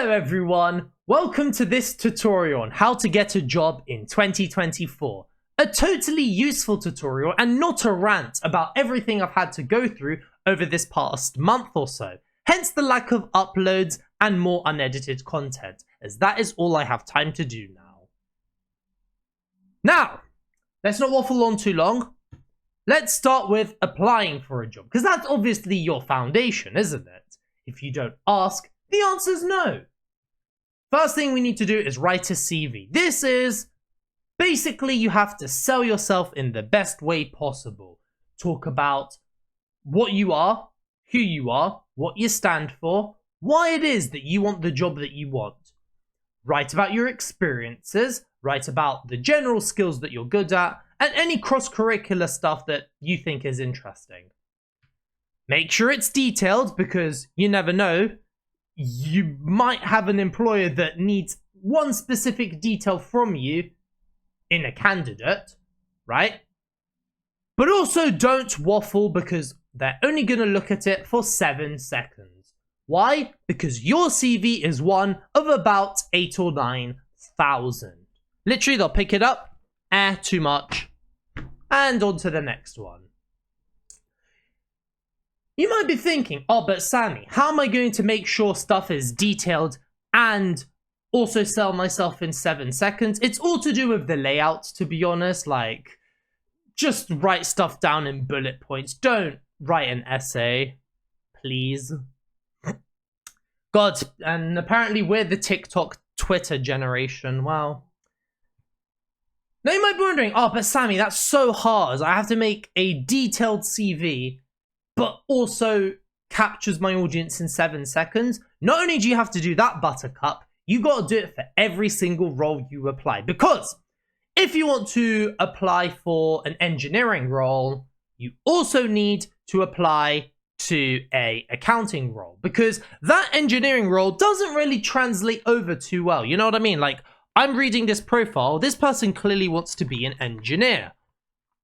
Hello everyone, welcome to this tutorial on how to get a job in 2024. A totally useful tutorial and not a rant about everything I've had to go through over this past month or so. Hence the lack of uploads and more unedited content, as that is all I have time to do now. Now, let's not waffle on too long. Let's start with applying for a job, because that's obviously your foundation, isn't it? If you don't ask, the answer is no. First thing we need to do is write a CV. This is basically you have to sell yourself in the best way possible. Talk about what you are, who you are, what you stand for, why it is that you want the job that you want. Write about your experiences, write about the general skills that you're good at, and any cross-curricular stuff that you think is interesting. Make sure it's detailed, because you never know. You might have an employer that needs one specific detail from you in a candidate, right? But also don't waffle, because they're only going to look at it for 7 seconds. Why? Because your CV is one of about 8 or 9,000. Literally, they'll pick it up, too much, and on to the next one. You might be thinking, oh, but Sammy, how am I going to make sure stuff is detailed and also sell myself in 7 seconds? It's all to do with the layout, to be honest. Like, just write stuff down in bullet points. Don't write an essay, please. God, and apparently we're the TikTok Twitter generation. Wow. Now you might be wondering, oh, but Sammy, that's so hard. I have to make a detailed CV but also captures my audience in 7 seconds. Not only do you have to do that, Buttercup, you got to do it for every single role you apply. Because if you want to apply for an engineering role, you also need to apply to an accounting role, because that engineering role doesn't really translate over too well. You know what I mean? Like, I'm reading this profile. This person clearly wants to be an engineer.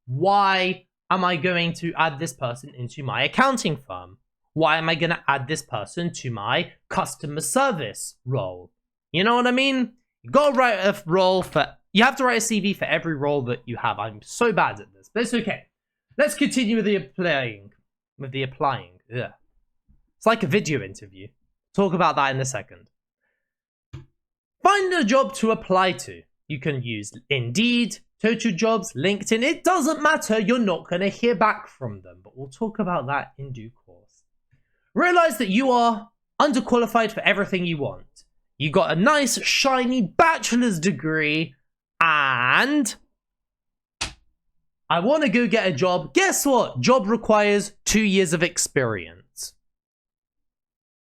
Why am I going to add this person into my accounting firm? Why am I going to add this person to my customer service role? You know what I mean? You got to write a role for, you have to write a CV for every role that you have. I'm so bad at this, but it's okay. Let's continue with the applying. Yeah. It's like a video interview. Talk about that in a second. Find a job to apply to. You can use Indeed, Total Jobs, LinkedIn. It doesn't matter. You're not going to hear back from them, but we'll talk about that in due course. Realize that you are underqualified for everything you want. You got a nice, shiny bachelor's degree, and I want to go get a job. Guess what? Job requires 2 years of experience.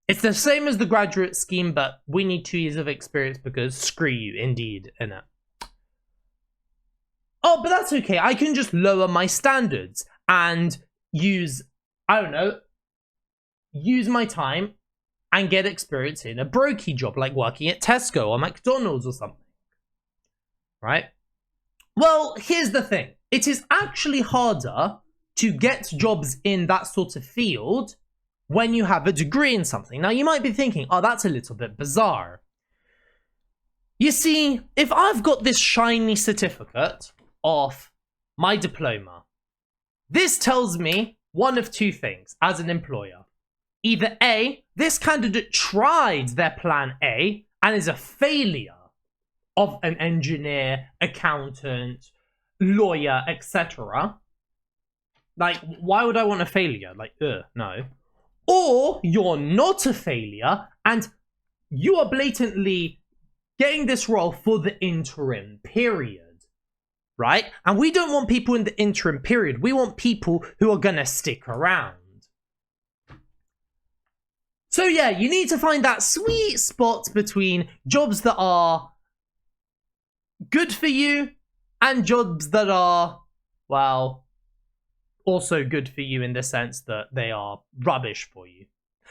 It's the same as the graduate scheme, but we need 2 years of experience because screw you, Indeed, innit? Oh, but that's okay. I can just lower my standards and use, I don't know, use my time and get experience in a brokey job, like working at Tesco or McDonald's or something. Right? Well, here's the thing. It is actually harder to get jobs in that sort of field when you have a degree in something. Now, you might be thinking, oh, that's a little bit bizarre. You see, if I've got this shiny certificate of my diploma, this tells me one of two things as an employer. Either A, this candidate tried their plan A and is a failure of an engineer, accountant, lawyer, etc. Like, why would I want a failure? Like, no. Or you're not a failure and you are blatantly getting this role for the interim period. Right? And we don't want people in the interim period. We want people who are going to stick around. So yeah, you need to find that sweet spot between jobs that are good for you and jobs that are, well, also good for you in the sense that they are rubbish for you.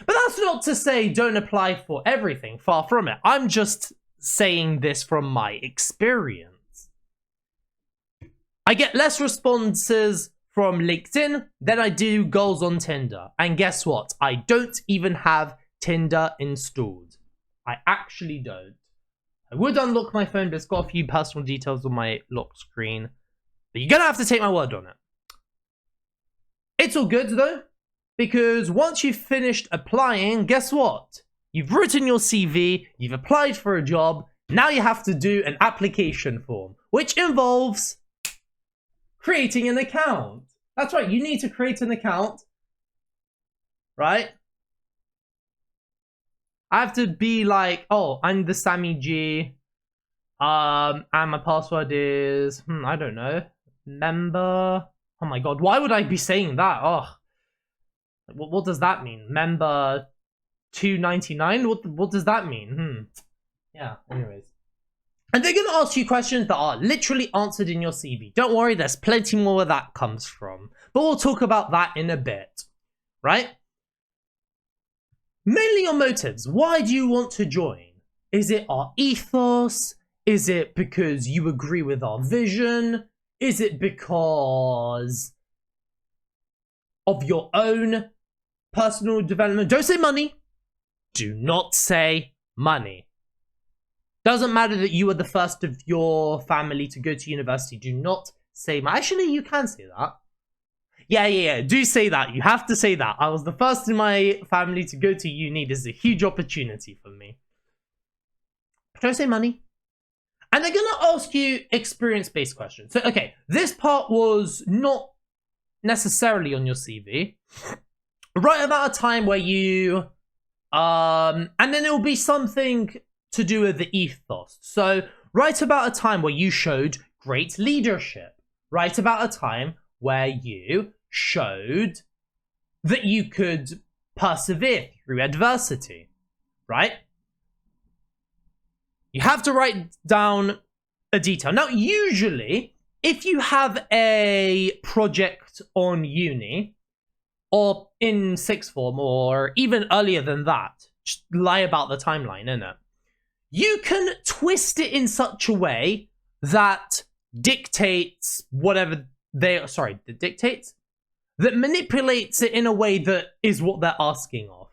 But that's not to say don't apply for everything. Far from it. I'm just saying this from my experience. I get less responses from LinkedIn than I do goals on Tinder. And guess what? I don't even have Tinder installed. I actually don't. I would unlock my phone, but it's got a few personal details on my lock screen. But you're gonna have to take my word on it. It's all good though, because once you've finished applying, guess what? You've written your CV, you've applied for a job, now you have to do an application form, which involves creating an account. That's right, you need to create an account, right? I have to be like, oh, I'm the Sammy G, and my password is, I don't know, member. Oh my god, why would I be saying that? Oh, what does that mean? Member 299? What does that mean? Yeah, anyways. And they're going to ask you questions that are literally answered in your CV. Don't worry, there's plenty more where that comes from. But we'll talk about that in a bit, right? Mainly your motives. Why do you want to join? Is it our ethos? Is it because you agree with our vision? Is it because of your own personal development? Don't say money. Do not say money. Doesn't matter that you were the first of your family to go to university. Do not say money. Actually, you can say that. Yeah. Do say that. You have to say that. I was the first in my family to go to uni. This is a huge opportunity for me. But don't say money. And they're going to ask you experience-based questions. So, okay, this part was not necessarily on your CV. Right about a time where you... and then it will be something to do with the ethos. So, right about a time where you showed great leadership. Right about a time where you showed that you could persevere through adversity. Right? You have to write down a detail. Now, usually, if you have a project on uni, or in sixth form, or even earlier than that, just lie about the timeline, innit? You can twist it in such a way that dictates whatever that manipulates it in a way that is what they're asking of.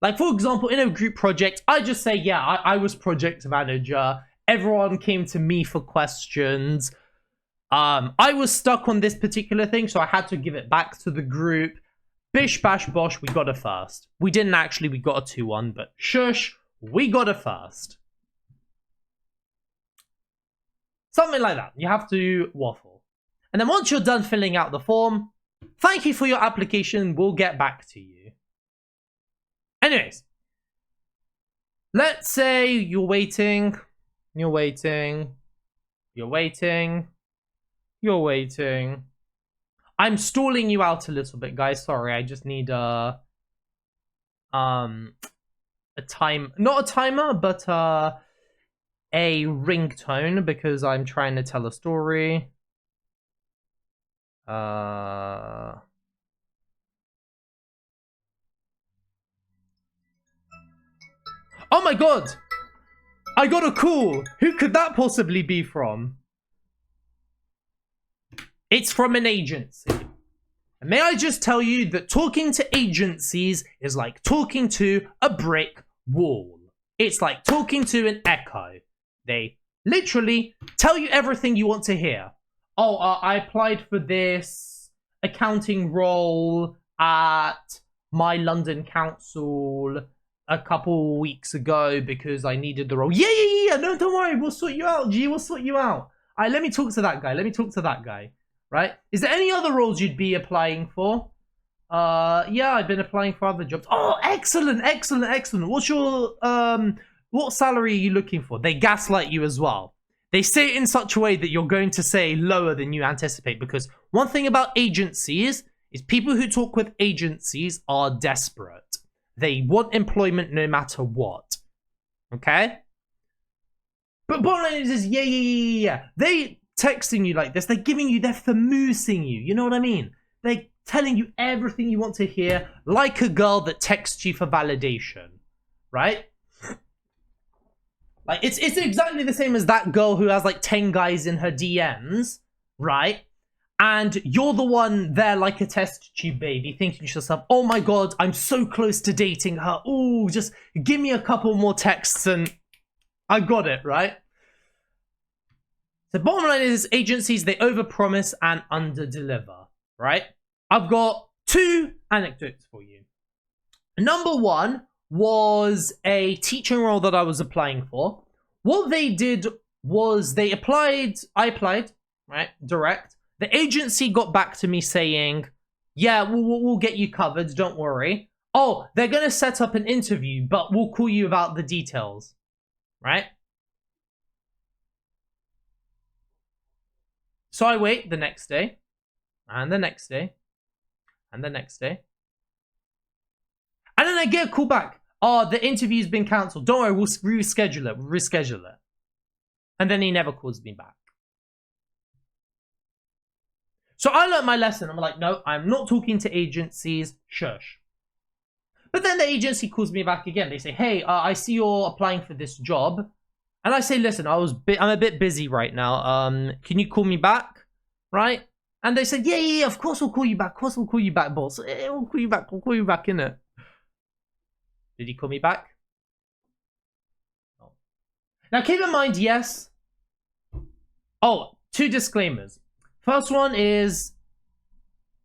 Like, for example, in a group project, I just say, yeah, I was project manager. Everyone came to me for questions. I was stuck on this particular thing, so I had to give it back to the group. Bish, bash, bosh, we got a first. We didn't actually, we got a 2-1, but shush, we got a first. Something like that. You have to waffle. And then once you're done filling out the form, thank you for your application. We'll get back to you. Anyways, let's say you're waiting. I'm stalling you out a little bit, guys. Sorry, I just need a time, not a timer, but a ringtone because I'm trying to tell a story. Oh my god! I got a call! Who could that possibly be from? It's from an agency. And may I just tell you that talking to agencies is like talking to a brick wall. It's like talking to an echo. They literally tell you everything you want to hear. Oh, I applied for this accounting role at my London council a couple weeks ago because I needed the role. Yeah. No, don't worry. We'll sort you out, G. We'll sort you out. All right, let me talk to that guy. Right? Is there any other roles you'd be applying for? Yeah, I've been applying for other jobs. Oh, excellent. What's your, what salary are you looking for? They gaslight you as well. They say it in such a way that you're going to say lower than you anticipate, because one thing about agencies is people who talk with agencies are desperate. They want employment no matter what. Okay? But bottom line is, yeah. They texting you like this. They're famoosing you. You know what I mean? They're telling you everything you want to hear, like a girl that texts you for validation. Right? Like, it's exactly the same as that girl who has like 10 guys in her DMs, right? and you're the one there like a test tube baby, thinking to yourself, oh my god, I'm so close to dating her. Ooh, just give me a couple more texts and I got it, right? The bottom line is agencies, they overpromise and underdeliver, right? I've got 2 anecdotes for you. Number 1 was a teaching role that I was applying for. What they did was I applied, right, direct. The agency got back to me saying, yeah, we'll get you covered, don't worry. Oh, they're going to set up an interview, but we'll call you about the details, right? So I wait the next day, and the next day, and the next day. And then I get a call back. Oh, the interview's been cancelled. Don't worry, we'll reschedule it. And then he never calls me back. So I learned my lesson. I'm like, no, I'm not talking to agencies. Shush. But then the agency calls me back again. They say, hey, I see you're applying for this job. And I say, listen, I'm a bit busy right now. Can you call me back? Right? And they said, yeah, of course we'll call you back. Of course we'll call you back, boss. We'll call you back, innit? Did he call me back? No. Now keep in mind, yes. Oh, 2 disclaimers. First one is,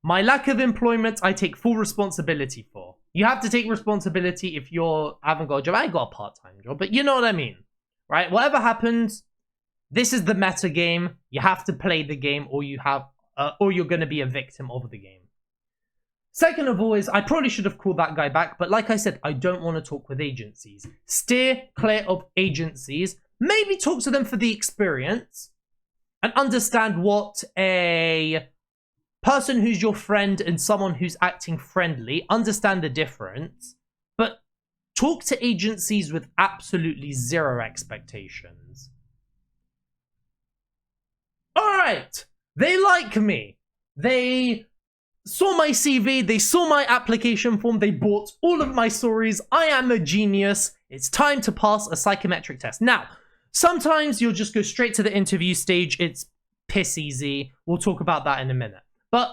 my lack of employment, I take full responsibility for. You have to take responsibility if you haven't got a job. I got a part-time job, but you know what I mean. Right? Whatever happens, this is the meta game. You have to play the game, or you're going to be a victim of the game. Second of all is, I probably should have called that guy back, but like I said, I don't want to talk with agencies. Steer clear of agencies. Maybe talk to them for the experience and understand what a person who's your friend and someone who's acting friendly, understand the difference. But talk to agencies with absolutely 0 expectations. Alright, they like me. They saw my CV, they saw my application form, they bought all of my stories. I am a genius. It's time to pass a psychometric test. Now, sometimes you'll just go straight to the interview stage. It's piss easy. We'll talk about that in a minute. But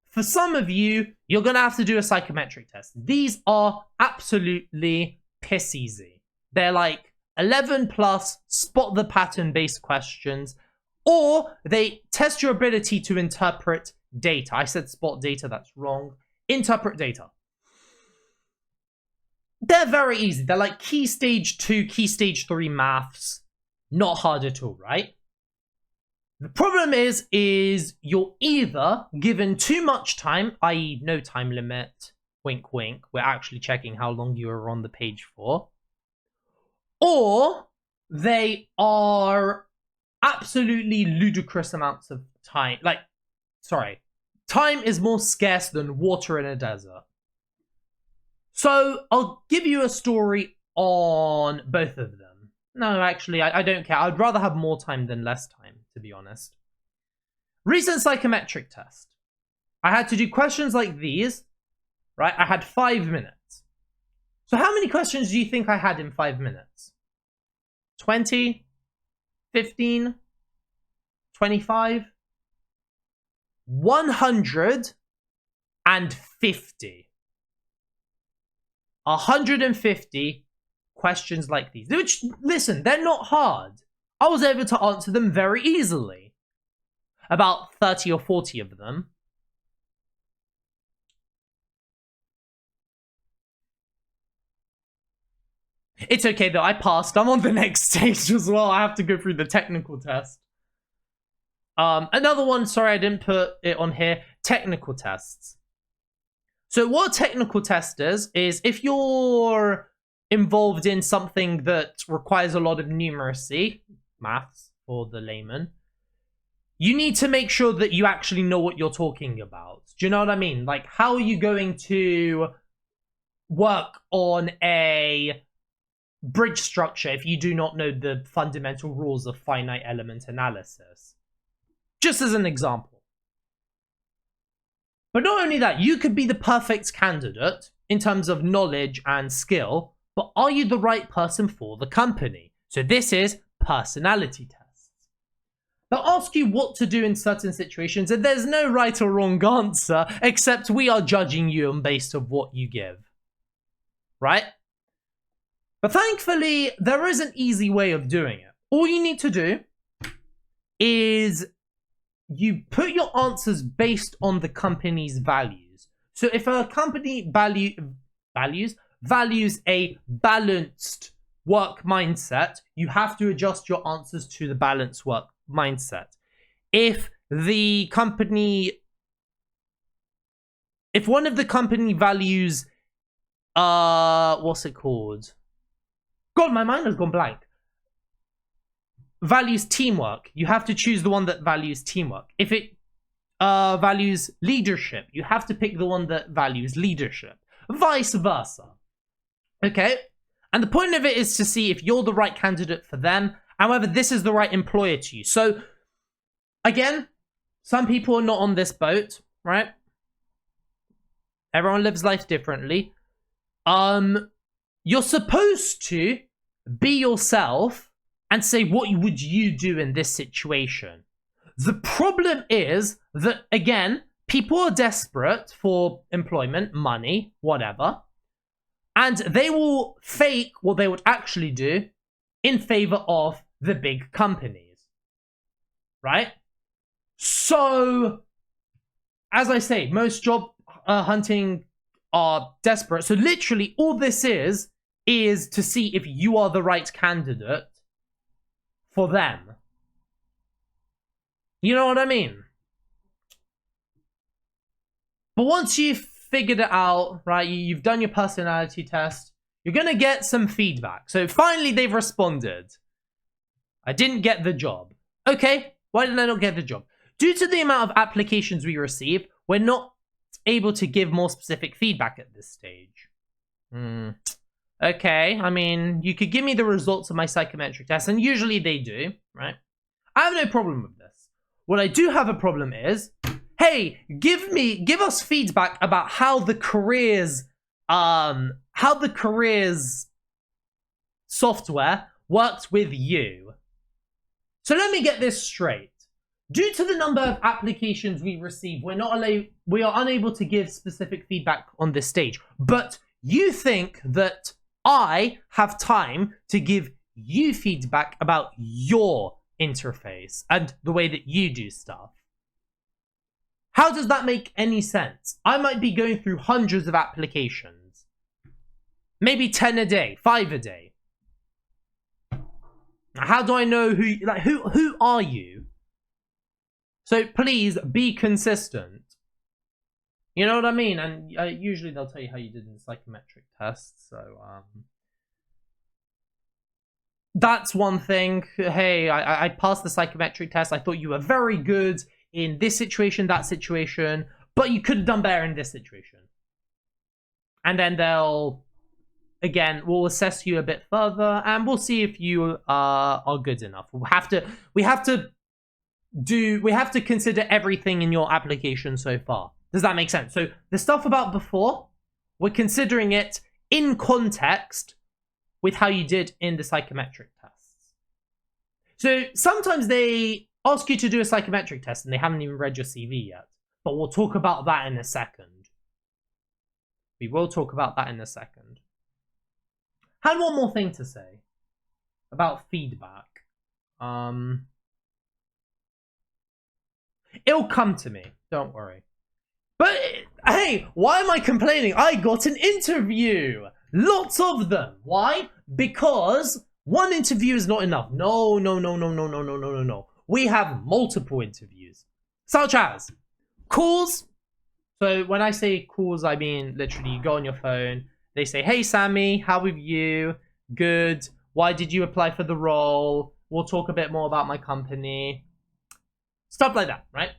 for some of you, you're going to have to do a psychometric test. These are absolutely piss easy. They're like 11 plus spot the pattern based questions, or they test your ability to interpret data. I said spot data, that's wrong. Interpret data. They're very easy. They're like key stage 2, key stage 3 maths. Not hard at all, right? The problem is you're either given too much time, i.e. no time limit, wink wink, we're actually checking how long you are on the page for, or they are absolutely ludicrous amounts of time. Time is more scarce than water in a desert. So I'll give you a story on both of them. No, actually, I don't care. I'd rather have more time than less time, to be honest. Recent psychometric test. I had to do questions like these, right? I had 5 minutes. So how many questions do you think I had in 5 minutes? 20? 15? 25? 150. 150 questions like these. Which, listen, they're not hard. I was able to answer them very easily. About 30 or 40 of them. It's okay though, I passed. I'm on the next stage as well. I have to go through the technical test. Another one, sorry I didn't put it on here. Technical tests. So what a technical test is if you're involved in something that requires a lot of numeracy, maths for the layman, you need to make sure that you actually know what you're talking about. Do you know what I mean? Like, how are you going to work on a bridge structure if you do not know the fundamental rules of finite element analysis? Just as an example. But not only that, you could be the perfect candidate in terms of knowledge and skill, but are you the right person for the company? So this is personality tests. They'll ask you what to do in certain situations, and there's no right or wrong answer, except we are judging you on based on what you give. Right? But thankfully, there is an easy way of doing it. All you need to do is you put your answers based on the company's values. So if a company values a balanced work mindset, you have to adjust your answers to the balanced work mindset. If one of the company values, what's it called? God, my mind has gone blank. Values teamwork, you have to choose the one that values teamwork. If it values leadership, you have to pick the one that values leadership. Vice versa. Okay? And the point of it is to see if you're the right candidate for them. However, this is the right employer to you. So, again, some people are not on this boat, right? Everyone lives life differently. You're supposed to be yourself and say, what would you do in this situation? The problem is that, again, people are desperate for employment, money, whatever. And they will fake what they would actually do in favor of the big companies. Right? So, as I say, most job hunting are desperate. So literally all this is to see if you are the right candidate for them. You know what I mean? But once you've figured it out, right, you've done your personality test, you're going to get some feedback. So finally they've responded. I didn't get the job. Okay, why did I not get the job? Due to the amount of applications we received, we're not able to give more specific feedback at this stage. Okay, I mean, you could give me the results of my psychometric test, and usually they do, right? I have no problem with this. What I do have a problem is, hey, give us feedback about how the careers software works with you. So let me get this straight. Due to the number of applications we receive, we are unable to give specific feedback on this stage. But you think that I have time to give you feedback about your interface and the way that you do stuff. How does that make any sense? I might be going through hundreds of applications. Maybe 10 a day, 5 a day. How do I know who are you? So please be consistent. You know what I mean? And usually they'll tell you how you did in the psychometric test. So that's one thing. Hey, I passed the psychometric test. I thought you were very good in this situation, that situation, but you could have done better in this situation. And then we'll assess you a bit further, and we'll see if you are good enough. We have to consider everything in your application so far. Does that make sense? So the stuff about before, we're considering it in context with how you did in the psychometric tests. So sometimes they ask you to do a psychometric test and they haven't even read your CV yet. But we'll talk about that in a second. We will talk about that in a second. I had one more thing to say about feedback. It'll come to me, don't worry. But hey, why am I complaining? I got an interview. Lots of them. Why? Because one interview is not enough. No. We have multiple interviews, such as calls. So when I say calls, I mean literally you go on your phone. They say, hey, Sammy, how are you? Good. Why did you apply for the role? We'll talk a bit more about my company. Stuff like that, right?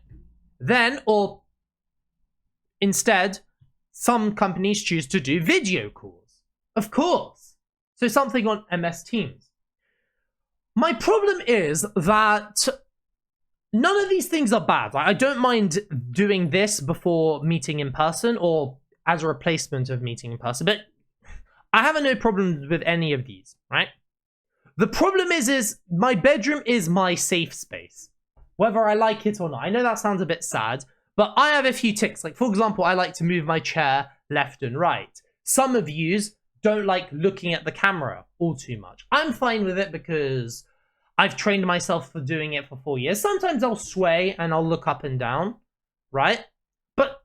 Then, or instead, some companies choose to do video calls. Of course. So something on MS Teams. My problem is that none of these things are bad. I don't mind doing this before meeting in person or as a replacement of meeting in person, but I have no problems with any of these, right? The problem is my bedroom is my safe space. whether I like it or not. I know that sounds a bit sad, but I have a few tics. Like, for example, I like to move my chair left and right. Some of yous don't like looking at the camera all too much. I'm fine with it because I've trained myself for doing it for 4 years. Sometimes I'll sway and I'll look up and down, right? But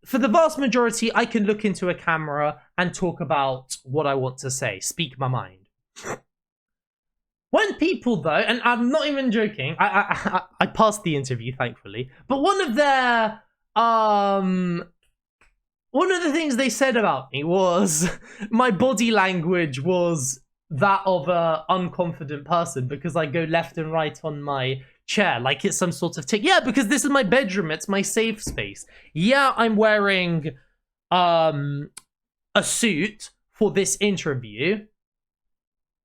for the vast majority, I can look into a camera and talk about what I want to say, speak my mind. When people, though, and I'm not even joking, I passed the interview, thankfully, but one of the things they said about me was my body language was that of a unconfident person because I go left and right on my chair like it's some sort of tick. Yeah, because this is my bedroom, it's my safe space. Yeah, I'm wearing a suit for this interview,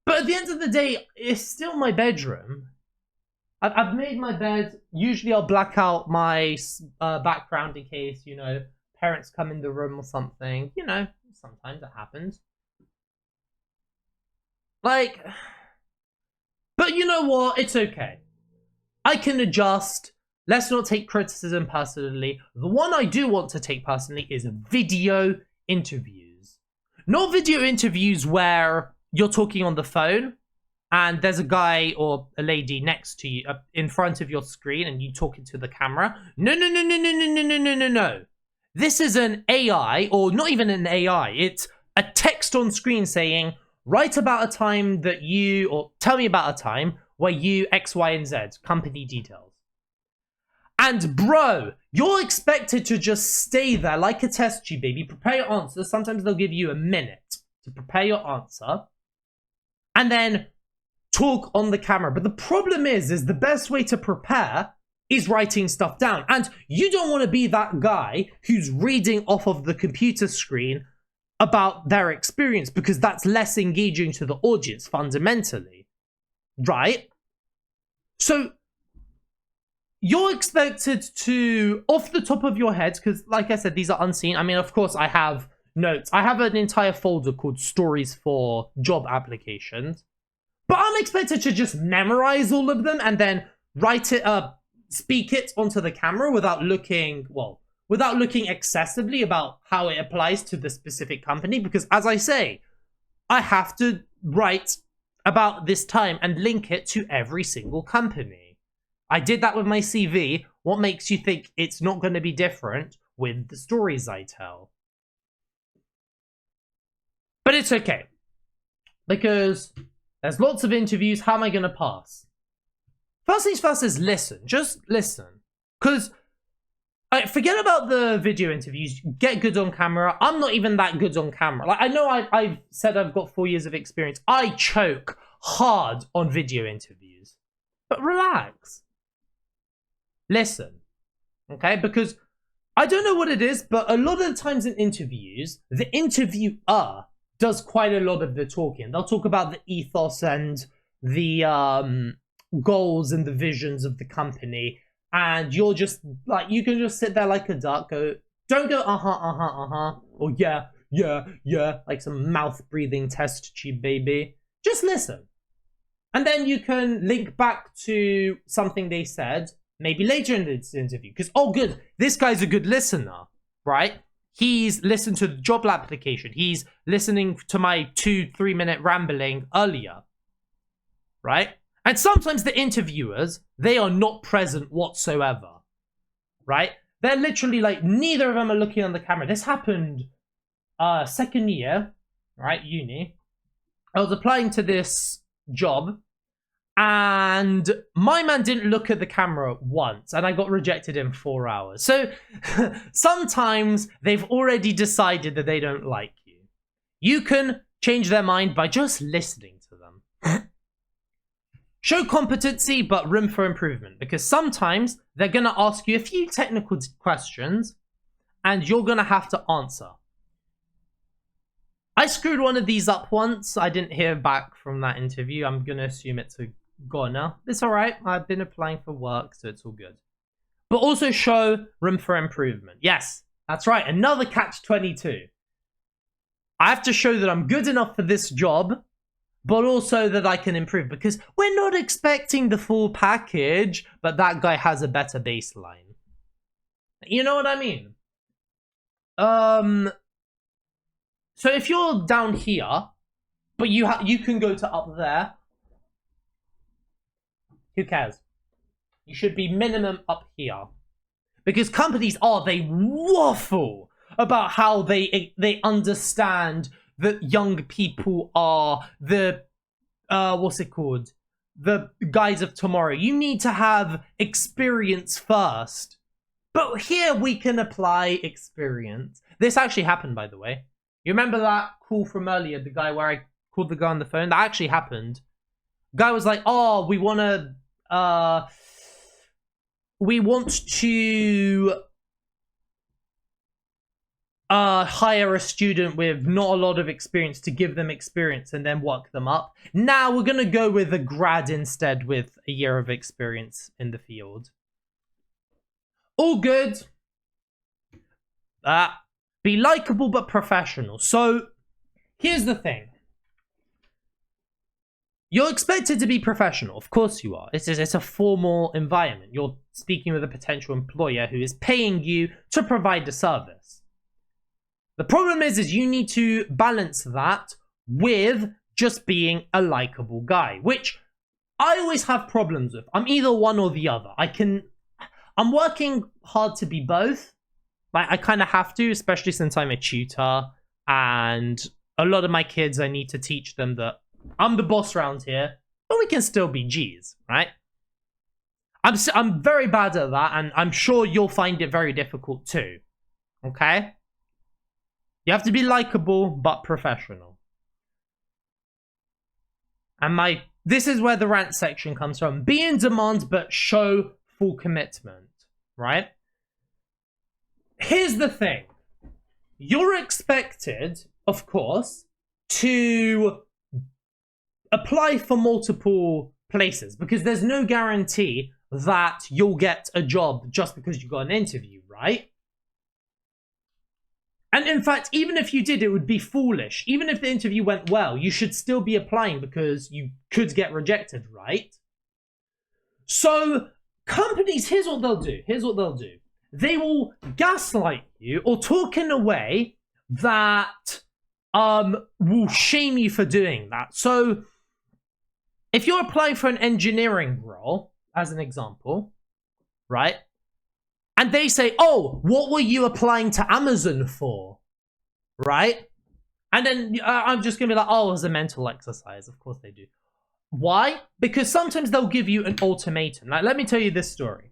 but at the end of the day, it's still my bedroom. I've made my bed. Usually I'll black out my background in case, you know, parents come in the room or something. You know, sometimes it happens. Like, but you know what? It's okay. I can adjust. Let's not take criticism personally. The one I do want to take personally is video interviews. Not video interviews where you're talking on the phone and there's a guy or a lady next to you in front of your screen and you talking to the camera. No. This is an AI, or not even an AI. It's a text on screen saying, write about a time that you, or tell me about a time where you X, Y, and Z, company details. And bro, you're expected to just stay there like a test tube, baby. Prepare your answer. Sometimes they'll give you a minute to prepare your answer. And then talk on the camera. But the problem is the best way to prepare is writing stuff down. And you don't want to be that guy who's reading off of the computer screen about their experience because that's less engaging to the audience fundamentally, right? So you're expected to, off the top of your head, because like I said, these are unseen. I mean, of course, I have notes. I have an entire folder called stories for job applications, but I'm expected to just memorize all of them and then write it up, speak it onto the camera without looking excessively about how it applies to the specific company. Because as I say, I have to write about this time and link it to every single company. I did that with my CV. What makes you think it's not going to be different with the stories I tell? But it's okay, because there's lots of interviews. How am I going to pass? First things first is listen. Just listen. Because forget about the video interviews. Get good on camera. I'm not even that good on camera. Like, I know I've said I've got 4 years of experience. I choke hard on video interviews. But relax. Listen. Okay? Because I don't know what it is, but a lot of the times in interviews, the interviewer does quite a lot of the talking. They'll talk about the ethos and the goals and the visions of the company, and you're just like, you can just sit there like a duck, don't go or yeah, like some mouth breathing test tube baby. Just listen, and then you can link back to something they said maybe later in this interview, because oh good, this guy's a good listener, right? He's listened to the job application. He's listening to my 2-3 minute rambling earlier, right? And sometimes the interviewers, they are not present whatsoever, right? They're literally like, neither of them are looking on the camera. This happened second year, right, uni. I was applying to this job and my man didn't look at the camera once and I got rejected in 4 hours. So sometimes they've already decided that they don't like you. You can change their mind by just listening to them. Show competency, but room for improvement, because sometimes they're going to ask you a few technical questions and you're going to have to answer. I screwed one of these up once. I didn't hear back from that interview. I'm going to assume it's a goner. It's all right. I've been applying for work, so it's all good. But also show room for improvement. Yes, that's right. Another catch-22. I have to show that I'm good enough for this job, but also that I can improve, because we're not expecting the full package, but that guy has a better baseline. You know what I mean? So if you're down here, but you can go to up there, who cares? You should be minimum up here. Because companies they waffle about how they understand that young people are the what's it called? The guys of tomorrow. You need to have experience first. But here we can apply experience. This actually happened, by the way. You remember that call from earlier, the guy where I called the guy on the phone? That actually happened. Guy was like, oh, we want to hire a student with not a lot of experience to give them experience and then work them up. Now we're going to go with a grad instead with a year of experience in the field. All good. Be likable but professional. So here's the thing. You're expected to be professional. Of course you are. It's a formal environment. You're speaking with a potential employer who is paying you to provide the service. The problem is you need to balance that with just being a likable guy, which I always have problems with. I'm either one or the other. I'm working hard to be both. Like, I kind of have to, especially since I'm a tutor, and a lot of my kids, I need to teach them that I'm the boss around here, but we can still be G's, right? I'm very bad at that, and I'm sure you'll find it very difficult too. Okay? You have to be likable but professional. And this is where the rant section comes from. Be in demand but show full commitment, right? Here's the thing. You're expected, of course, to apply for multiple places, because there's no guarantee that you'll get a job just because you got an interview, right? And in fact, even if you did, it would be foolish. Even if the interview went well, you should still be applying because you could get rejected, right? So companies, here's what they'll do. They will gaslight you or talk in a way that will shame you for doing that. So if you're applying for an engineering role, as an example, right? And they say, oh, what were you applying to Amazon for? Right? And then I'm just going to be like, oh, it was a mental exercise. Of course they do. Why? Because sometimes they'll give you an ultimatum. Like, let me tell you this story.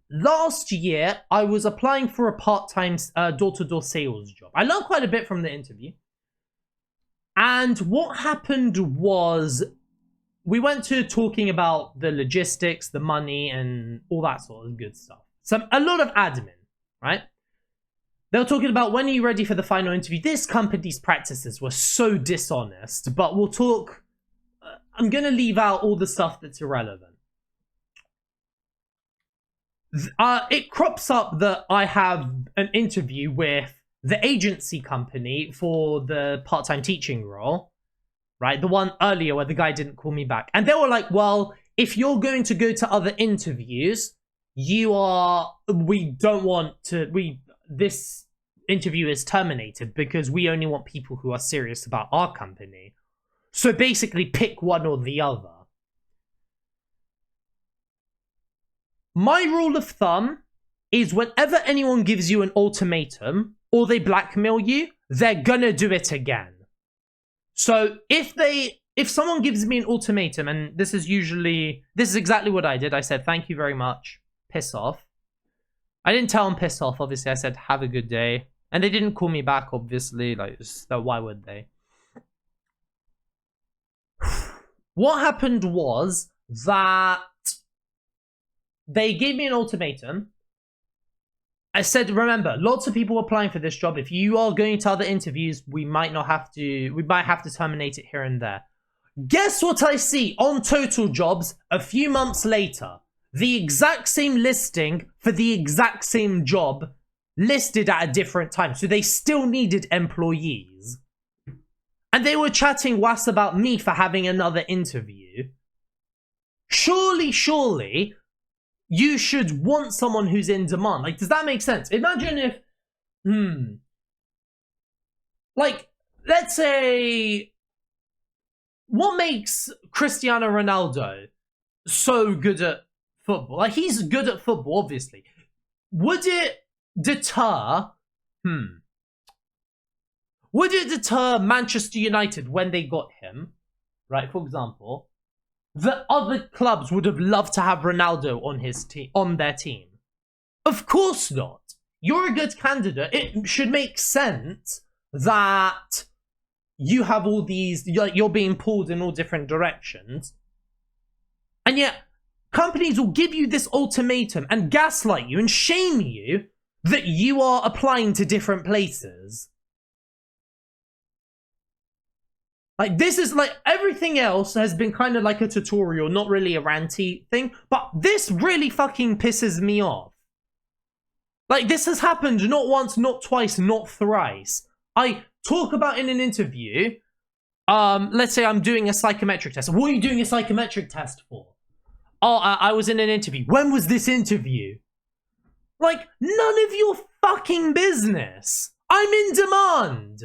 Last year, I was applying for a part-time door-to-door sales job. I learned quite a bit from the interview. And what happened was, we went to talking about the logistics, the money, and all that sort of good stuff. A lot of admin, right? They were talking about, when are you ready for the final interview? This company's practices were so dishonest, but we'll talk. I'm going to leave out all the stuff that's irrelevant. It crops up that I have an interview with the agency company for the part-time teaching role, right? The one earlier where the guy didn't call me back. And they were like, well, if you're going to go to other interviews, this interview is terminated because we only want people who are serious about our company. So basically pick one or the other. My rule of thumb is, whenever anyone gives you an ultimatum or they blackmail you, they're gonna do it again. So if someone gives me an ultimatum, and this is exactly what I did. I said, thank you very much. Piss off. I didn't tell them piss off, obviously. I said, have a good day. And they didn't call me back, obviously. Like, so why would they? What happened was that they gave me an ultimatum. I said, remember, lots of people applying for this job. If you are going to other interviews, we might have to terminate it here and there. Guess what I see on Total Jobs a few months later? The exact same listing for the exact same job listed at a different time. So they still needed employees. and they were chatting was about me for having another interview, surely, you should want someone who's in demand. Like, does that make sense? Imagine if, like, let's say, what makes Cristiano Ronaldo so good at football? Like, he's good at football, obviously. Would it deter, would it deter Manchester United when they got him, right, for example, that other clubs would have loved to have Ronaldo on his team, on their team? Of course not. You're a good candidate. It should make sense that you have all these, you're being pulled in all different directions. And yet, companies will give you this ultimatum and gaslight you and shame you that you are applying to different places. Like, this is like, everything else has been kind of like a tutorial, not really a ranty thing. But this really fucking pisses me off. Like, this has happened not once, not twice, not thrice. I talk about in an interview, let's say I'm doing a psychometric test. What are you doing a psychometric test for? Oh, I was in an interview. When was this interview? Like, none of your fucking business. I'm in demand.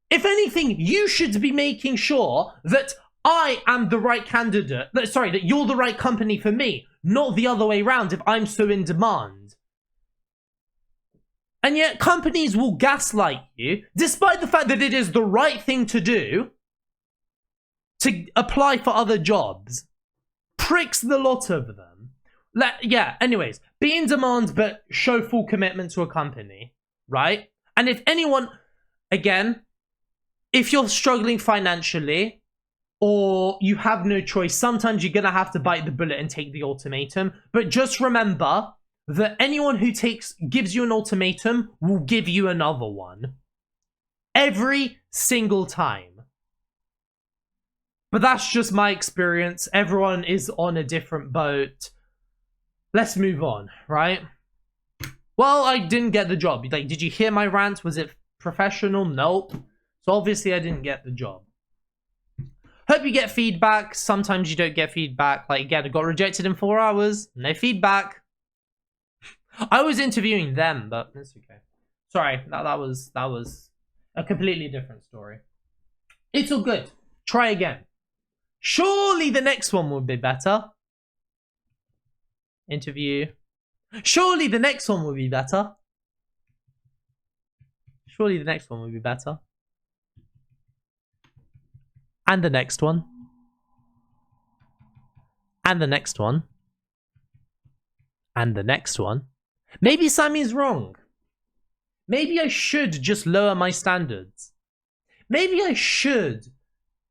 If anything, you should be making sure that I am the right candidate. Sorry, that you're the right company for me, not the other way around if I'm so in demand. And yet companies will gaslight you, despite the fact that it is the right thing to do, to apply for other jobs. Pricks, the lot of them. Yeah, anyways, be in demand but show full commitment to a company, right? And if anyone, again, if you're struggling financially or you have no choice, sometimes you're gonna have to bite the bullet and take the ultimatum. But just remember that anyone who gives you an ultimatum will give you another one. Every single time. But that's just my experience. Everyone is on a different boat. Let's move on, right? Well, I didn't get the job. Like, did you hear my rant? Was it professional? Nope. So obviously I didn't get the job. Hope you get feedback. Sometimes you don't get feedback. Like, again, I got rejected in 4 hours. No feedback. I was interviewing them, but it's okay. Sorry, that was a completely different story. It's all good. Try again. Surely the next one will be better. Interview. Surely the next one will be better. Surely the next one will be better. And the next one. And the next one. And the next one. Maybe Sammy's wrong. Maybe I should just lower my standards. Maybe I should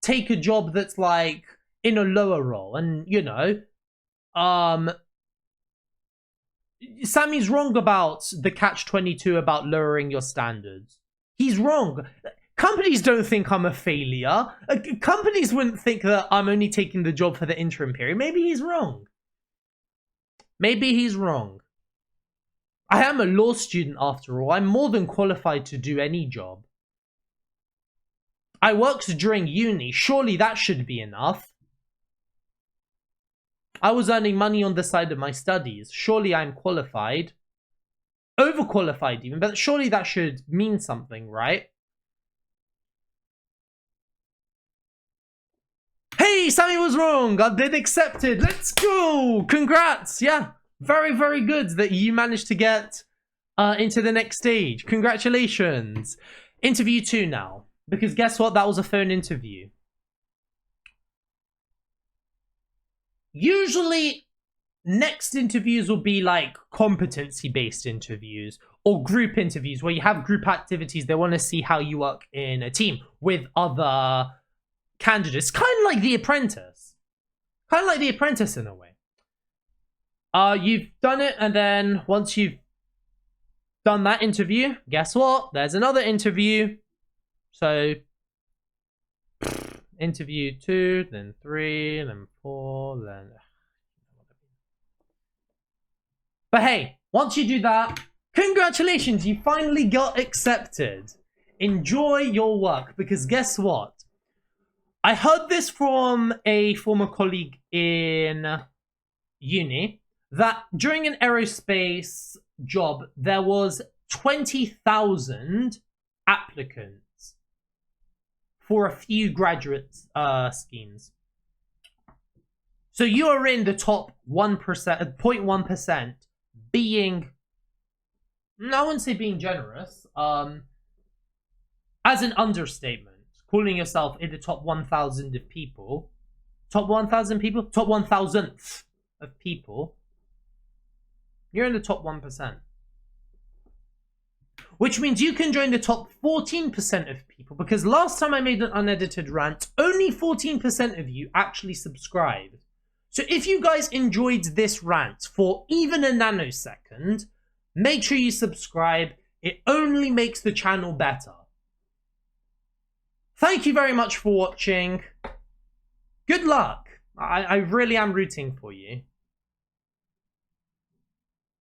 take a job that's like in a lower role and, you know, Sammy's wrong about the catch-22 about lowering your standards. He's wrong. Companies don't think I'm a failure. Companies wouldn't think that I'm only taking the job for the interim period. Maybe he's wrong. Maybe he's wrong. I am a law student after all. I'm more than qualified to do any job. I worked during uni. Surely that should be enough. I was earning money on the side of my studies. Surely I'm qualified. Overqualified even, but surely that should mean something, right? Hey, Sammy was wrong. I've been accepted. Let's go. Congrats. Yeah, very, very good that you managed to get into the next stage. Congratulations. Interview 2 now. Because guess what? That was a phone interview. Usually, next interviews will be like competency-based interviews or group interviews where you have group activities. They want to see how you work in a team with other candidates. Kind of like The Apprentice. Kind of like The Apprentice in a way. You've done it, and then once you've done that interview, guess what? There's another interview. So, interview 2, then 3, then 4, then... But hey, once you do that, congratulations, you finally got accepted. Enjoy your work, because guess what? I heard this from a former colleague in uni that during an aerospace job there was 20,000 applicants for a few graduate schemes. So you are in the top 1%, 0.1%, being, I wouldn't say being generous, as an understatement, calling yourself in the top 1,000 of people. Top 1,000 people? Top 1,000th of people. You're in the top 1%. Which means you can join the top 14% of people, because last time I made an unedited rant, only 14% of you actually subscribed. So if you guys enjoyed this rant for even a nanosecond, make sure you subscribe. It only makes the channel better. Thank you very much for watching. Good luck. I really am rooting for you.